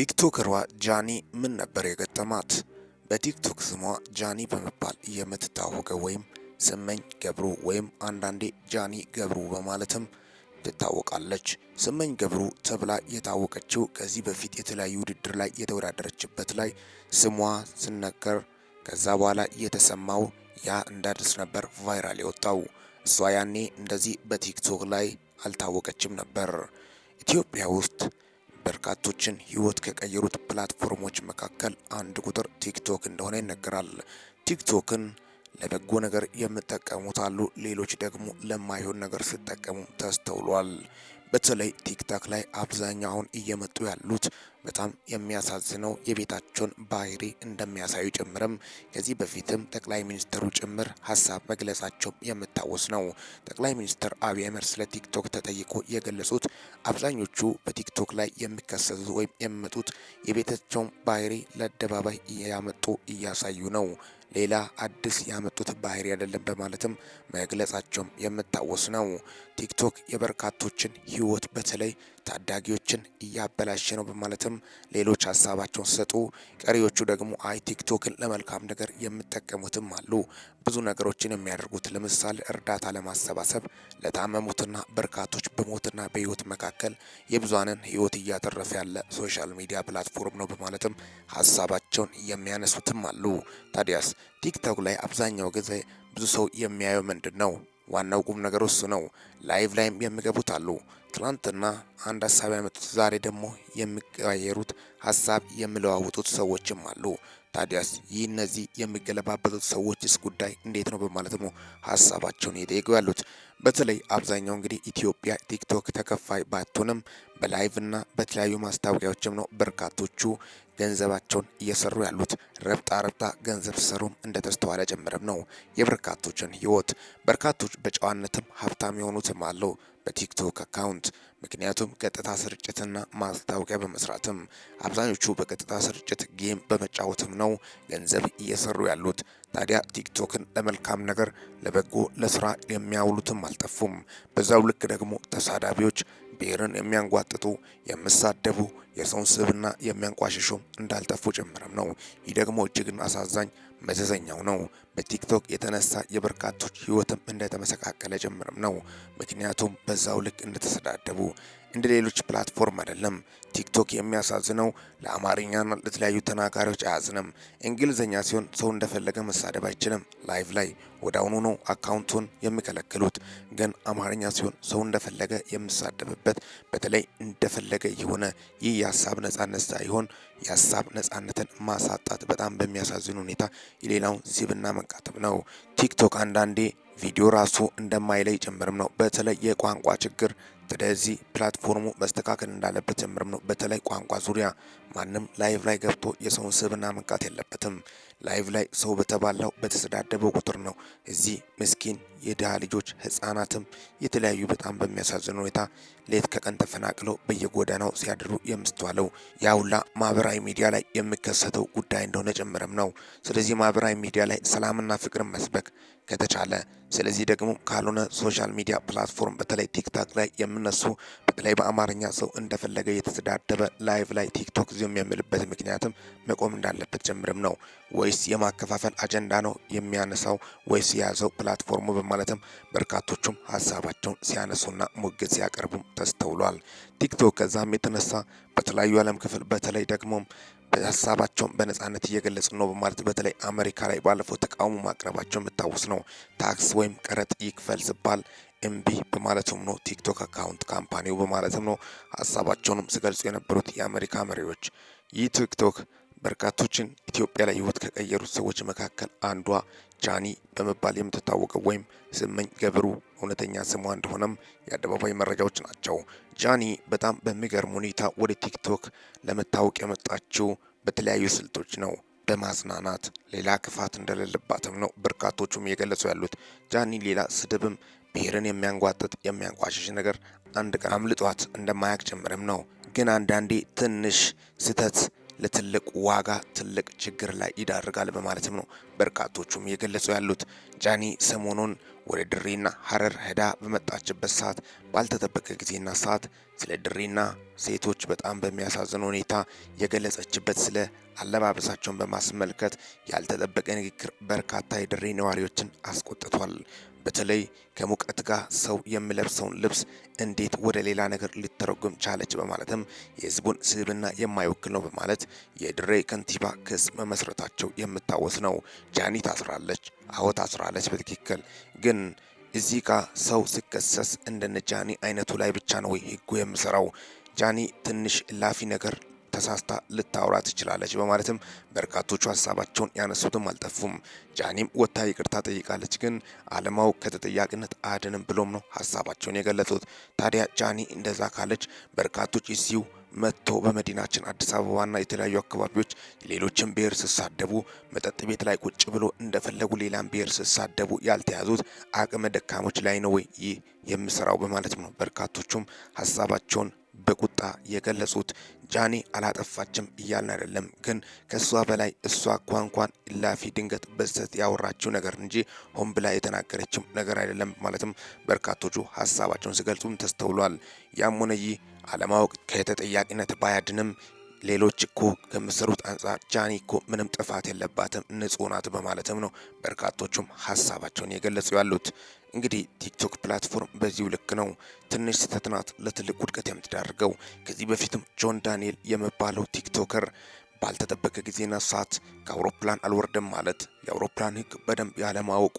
ቲክቶከሯ ጃኒ ምን ነበር የገጠማት? በቲክቶክ ስሟ ጃኒ በመባል የምትታወቀው ወይም ስመኝ ገብሩ ወይም አንዳንዴ ጃኒ ገብሩ በማለትም ትታወቃለች። ስመኝ ገብሩ ተብላ የታወቀችው ከዚህ በፊት የተለያዩ ውድድር ላይ የተወዳደረችበት ላይ ስሟ ሲነገር ከዛ በኋላ የተሰማው ያ እንዳድስ ነበር ቫይራል የወጣው። እሷ ያኔ እንደዚህ በቲክቶክ ላይ አልታወቀችም ነበር። ኢትዮጵያ ውስጥ በርካቶችን ህይወት ከቀየሩት ፕላትፎርሞች መካከል አንድ ቁጥር ቲክቶክ እንደሆነ ይነገራል። ቲክቶክን ለበጎ ነገር የምጠቀሙት አሉ፣ ሌሎች ደግሞ ለማይሆን ነገር ሲጠቀሙ ተስተውሏል። በተለይ ቲክቶክ ላይ አብዛኛውን እየመጡ ያሉት በጣም የሚያሳዝነው የቤታቸውን ባህሪ እንደሚያሳዩ ጭምርም ከዚህ በፊትም ጠቅላይ ሚኒስትሩ ጭምር ሀሳብ መግለጻቸው የምታወስ ነው። ጠቅላይ ሚኒስትር አብይ አህመድ ስለ ቲክቶክ ተጠይቆ የገለጹት አብዛኞቹ በቲክቶክ ላይ የሚከሰቱ ወይም የሚመጡት የቤታቸውን ባህሪ ለአደባባይ እያመጡ እያሳዩ ነው፣ ሌላ አዲስ ያመጡት ባህሪ አይደለም በማለትም መግለጻቸውም የምታወስ ነው። ቲክቶክ የበርካቶችን ህይወት በተለይ ታዳጊዎችን እያበላሸ ነው በማለትም ሌሎች ሀሳባቸውን ሲሰጡ፣ ቀሪዎቹ ደግሞ አይ ቲክቶክን ለመልካም ነገር የሚጠቀሙትም አሉ። ብዙ ነገሮችን የሚያደርጉት ለምሳሌ እርዳታ ለማሰባሰብ ለታመሙትና በርካቶች በሞትና በህይወት መካከል የብዙሃንን ህይወት እያተረፈ ያለ ሶሻል ሚዲያ ፕላትፎርም ነው በማለትም ሀሳባቸውን የሚያነሱትም አሉ። ታዲያስ ቲክቶክ ላይ አብዛኛው ጊዜ ብዙ ሰው የሚያየው ምንድን ነው? ዋናው ቁም ነገር እሱ ነው። ላይቭ ላይም የሚገቡት አሉ። ትላንትና አንድ ሀሳብ ያመጡት ዛሬ ደግሞ የሚቀያየሩት ሀሳብ የሚለዋውጡት ሰዎችም አሉ። ታዲያስ ይህ እነዚህ የሚገለባበጡት ሰዎችስ ጉዳይ እንዴት ነው በማለት ነው ሀሳባቸውን እየጠየቁ ያሉት። በተለይ አብዛኛው እንግዲህ ኢትዮጵያ ቲክቶክ ተከፋይ ባትሆንም በላይቭና በተለያዩ ማስታወቂያዎችም ነው በርካቶቹ ገንዘባቸውን እየሰሩ ያሉት። ረብጣ ገንዘብ ሲሰሩም እንደተስተዋለ ጭምርም ነው የበርካቶችን ህይወት። በርካቶች በጨዋነትም ሀብታም የሆኑትም አሉ በቲክቶክ አካውንት። ምክንያቱም ቀጥታ ስርጭትና ማስታወቂያ በመስራትም አብዛኞቹ በቀጥታ ስርጭት ጌም በመጫወትም ነው ገንዘብ እየሰሩ ያሉት። ታዲያ ቲክቶክን ለመልካም ነገር ለበጎ ለስራ የሚያውሉትም አልጠፉም። በዛው ልክ ደግሞ ተሳዳቢዎች ብሔርን የሚያንጓጥጡ የሚሳደቡ የሰውን ስብዕና የሚያንቋሽሹ እንዳልጠፉ ጭምርም ነው። ይህ ደግሞ እጅግን አሳዛኝ መዘዘኛው ነው። በቲክቶክ የተነሳ የበርካቶች ህይወትም እንደተመሰቃቀለ ጭምርም ነው። ምክንያቱም በዛው ልክ እንደተሰዳደቡ እንደ ሌሎች ፕላትፎርም አይደለም። ቲክቶክ የሚያሳዝነው ለአማርኛና ለተለያዩ ተናጋሪዎች አያዝንም። እንግሊዝኛ ሲሆን ሰው እንደፈለገ መሳደብ አይችልም። ላይቭ ላይ ወዳውኑ ነው አካውንቱን የሚከለክሉት። ግን አማርኛ ሲሆን ሰው እንደፈለገ የሚሳደብበት በተለይ እንደፈለገ የሆነ ይህ የሀሳብ ነጻነት ሳይሆን የሀሳብ ነጻነትን ማሳጣት በጣም በሚያሳዝን ሁኔታ የሌላውን ስብዕና መንቃትም ነው። ቲክቶክ አንዳንዴ ቪዲዮ ራሱ እንደማይለይ ጭምርም ነው። በተለይ የቋንቋ ችግር ስለዚህ ፕላትፎርሙ መስተካከል እንዳለበት ጭምርም ነው። በተለይ ቋንቋ ዙሪያ ማንም ላይቭ ላይ ገብቶ የሰውን ስብዕና መንካት የለበትም። ላይቭ ላይ ሰው በተባለው በተሰዳደበው ቁጥር ነው እዚህ ምስኪን የድሃ ልጆች ህፃናትም የተለያዩ በጣም በሚያሳዝን ሁኔታ ሌት ከቀን ተፈናቅለው በየጎዳናው ሲያድሩ የምስተዋለው። ያውላ ማህበራዊ ሚዲያ ላይ የሚከሰተው ጉዳይ እንደሆነ ጭምርም ነው። ስለዚህ ማህበራዊ ሚዲያ ላይ ሰላምና ፍቅርን መስበክ ከተቻለ፣ ስለዚህ ደግሞ ካልሆነ ሶሻል ሚዲያ ፕላትፎርም በተለይ ቲክቶክ ላይ የምነሱ በተለይ በአማርኛ ሰው እንደፈለገ የተሰዳደበ ላይቭ ላይ ቲክቶክ ዚም የሚልበት ምክንያትም መቆም እንዳለበት ጭምርም ነው። ወይስ የማከፋፈል አጀንዳ ነው የሚያነሳው ወይስ የያዘው ፕላትፎርሙ በማለትም በርካቶቹም ሀሳባቸውን ሲያነሱና ሙግት ሲያቀርቡም ተስተውሏል። ቲክቶክ ከዛም የተነሳ በተለያዩ ዓለም ክፍል በተለይ ደግሞ ሀሳባቸውን በነጻነት እየገለጹ ነው በማለት በተለይ አሜሪካ ላይ ባለፈው ተቃውሞ ማቅረባቸው የምታወስ ነው። ታክስ ወይም ቀረጥ ይክፈል ሲባል እምቢ በማለትም ነው ቲክቶክ አካውንት ካምፓኒው በማለትም ነው ሀሳባቸውንም ሲገልጹ የነበሩት የአሜሪካ መሪዎች። ይህ ቲክቶክ በርካቶችን ኢትዮጵያ ላይ ህይወት ከቀየሩት ሰዎች መካከል አንዷ ጃኒ በመባል የምትታወቀው ወይም ስመኝ ገብሩ እውነተኛ ስሟ እንደሆነም የአደባባይ መረጃዎች ናቸው። ጃኒ በጣም በሚገርም ሁኔታ ወደ ቲክቶክ ለመታወቅ የመጣችው በተለያዩ ስልቶች ነው። በማዝናናት ሌላ ክፋት እንደሌለባትም ነው በርካቶቹም እየገለጹ ያሉት። ጃኒ ሌላ ስድብም ብሔርን የሚያንጓጥጥ የሚያንቋሽሽ ነገር አንድ ቀን አምልጧት እንደማያቅ ጭምርም ነው። ግን አንዳንዴ ትንሽ ስህተት ለትልቅ ዋጋ ትልቅ ችግር ላይ ይዳርጋል በማለትም ነው በርካቶቹም እየገለጹ ያሉት። ጃኒ ሰሞኑን ወደ ድሬና ሀረር ሄዳ በመጣችበት ሰዓት ባልተጠበቀ ጊዜና ሰዓት ስለ ድሬና ሴቶች በጣም በሚያሳዝን ሁኔታ የገለጸችበት ስለ አለባበሳቸውን በማስመልከት ያልተጠበቀ ንግግር በርካታ የድሬ ነዋሪዎችን አስቆጥቷል። በተለይ ከሙቀት ጋር ሰው የሚለብሰውን ልብስ እንዴት ወደ ሌላ ነገር ሊተረጎም ቻለች በማለትም የህዝቡን ስብዕና የማይወክል ነው በማለት የድሬ ከንቲባ ክስ መመስረታቸው የሚታወስ ነው። ጃኒ ታስራለች። አዎ ታስራለች በትክክል ግን እዚህ ጋር ሰው ሲከሰስ እንደነ ጃኒ አይነቱ ላይ ብቻ ነው ህጉ የሚሰራው። ጃኒ ትንሽ ላፊ ነገር ተሳስታ ልታወራ ትችላለች በማለትም በርካቶቹ ሀሳባቸውን ያነሱትም አልጠፉም። ጃኒም ወታ ይቅርታ ጠይቃለች፣ ግን አለማወቅ ከተጠያቂነት አያድንም ብሎም ነው ሀሳባቸውን የገለጹት። ታዲያ ጃኒ እንደዛ ካለች በርካቶች እዚሁ መጥቶ በመዲናችን አዲስ አበባና የተለያዩ አካባቢዎች ሌሎችን ብሔር ሲሳደቡ መጠጥ ቤት ላይ ቁጭ ብሎ እንደፈለጉ ሌላን ብሔር ሲሳደቡ ያልተያዙት አቅመ ደካሞች ላይ ነው ወይ ይህ የሚሰራው በማለት ነው በርካቶቹም ሀሳባቸውን በቁጣ የገለጹት። ጃኒ አላጠፋችም እያልን አይደለም፣ ግን ከሷ በላይ እሷ እንኳን እላፊ ድንገት በስተት ያወራችው ነገር እንጂ ሆን ብላ የተናገረችው ነገር አይደለም ማለትም በርካቶቹ ሀሳባቸውን ሲገልጹም ተስተውሏል። ያም ሆነ ይህ አለማወቅ ከተጠያቂነት ባያድንም ሌሎች እኮ ከምሰሩት አንጻር ጃኒ እኮ ምንም ጥፋት የለባትም ንጹህ ናት በማለትም ነው በርካቶቹም ሀሳባቸውን የገለጹ ያሉት። እንግዲህ ቲክቶክ ፕላትፎርም በዚሁ ልክ ነው። ትንሽ ስህተት ናት ለትልቅ ውድቀት የምትዳርገው። ከዚህ በፊትም ጆን ዳንኤል የሚባለው ቲክቶከር ባልተጠበቀ ጊዜና ሰዓት ከአውሮፕላን አልወርድም ማለት የአውሮፕላን ሕግ በደንብ ያለማወቁ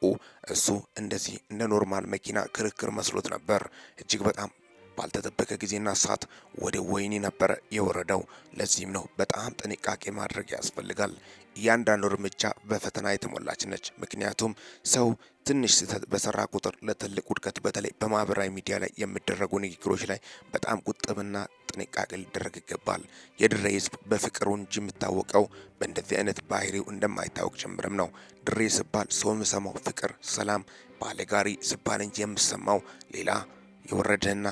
እሱ እንደዚህ እንደ ኖርማል መኪና ክርክር መስሎት ነበር። እጅግ በጣም ባልተጠበቀ ጊዜና ሰዓት ወደ ወህኒ ነበረ የወረደው። ለዚህም ነው በጣም ጥንቃቄ ማድረግ ያስፈልጋል። እያንዳንዱ እርምጃ በፈተና የተሞላች ነች። ምክንያቱም ሰው ትንሽ ስህተት በሰራ ቁጥር ለትልቅ ውድቀት በተለይ በማህበራዊ ሚዲያ ላይ የሚደረጉ ንግግሮች ላይ በጣም ቁጥብና ጥንቃቄ ሊደረግ ይገባል። የድሬ ህዝብ በፍቅሩ እንጂ የሚታወቀው በእንደዚህ አይነት ባህሪው እንደማይታወቅ ጭምርም ነው። ድሬ ሲባል ሰው የሚሰማው ፍቅር፣ ሰላም፣ ባለጋሪ ሲባል እንጂ የሚሰማው ሌላ የወረደና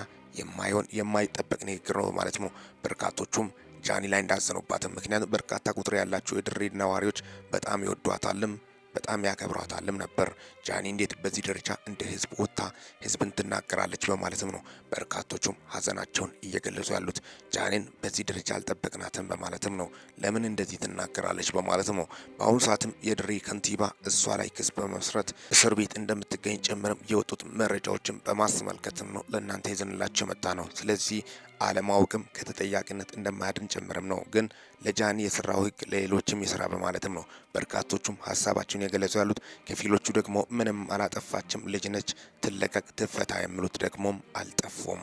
የማይጠበቅ ንግግር ነው ማለት ነው። በርካቶቹም ጃኒ ላይ እንዳዘኑባትም ምክንያቱም በርካታ ቁጥር ያላቸው የድሬ ነዋሪዎች በጣም ይወዷታልም በጣም ያከብሯታልም ነበር። ጃኒ እንዴት በዚህ ደረጃ እንደ ህዝብ ወጥታ ህዝብን ትናገራለች በማለትም ነው በርካቶቹም ሀዘናቸውን እየገለጹ ያሉት። ጃኒን በዚህ ደረጃ አልጠበቅናትም በማለትም ነው ለምን እንደዚህ ትናገራለች በማለትም ነው። በአሁኑ ሰዓትም የድሬ ከንቲባ እሷ ላይ ክስ በመስረት እስር ቤት እንደምትገኝ ጭምርም የወጡት መረጃዎችን በማስመልከትም ነው ለእናንተ ይዘንላቸው መጣ ነው። ስለዚህ አለማወቅም ከተጠያቂነት እንደማያድን ጭምርም ነው። ግን ለጃኒ የሰራው ህግ ለሌሎችም የሰራ በማለትም ነው በርካቶቹም ሀሳባቸውን የገለጹ ያሉት። ከፊሎቹ ደግሞ ምንም አላጠፋችም ልጅ ነች ትለቀቅ ትፈታ የሚሉት ደግሞም አልጠፉም።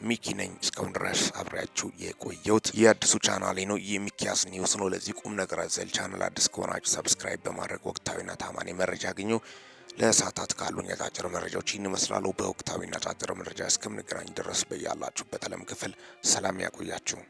ሚኪ ነኝ። እስካሁን ድረስ አብሬያችሁ የቆየሁት የአዲሱ ቻናሌ ነው የሚኪያስ ኒውስ ነው። ለዚህ ቁም ነገር አዘል ቻናል አዲስ ከሆናችሁ ሰብስክራይብ በማድረግ ወቅታዊና ታማኒ መረጃ አግኙ። ለሰዓታት ካሉኝ አጫጭር መረጃዎች ይህን ይመስላሉ። በወቅታዊና አጫጭር መረጃ እስከምንገናኝ ድረስ በያላችሁበት ዓለም ክፍል ሰላም ያቆያችሁ።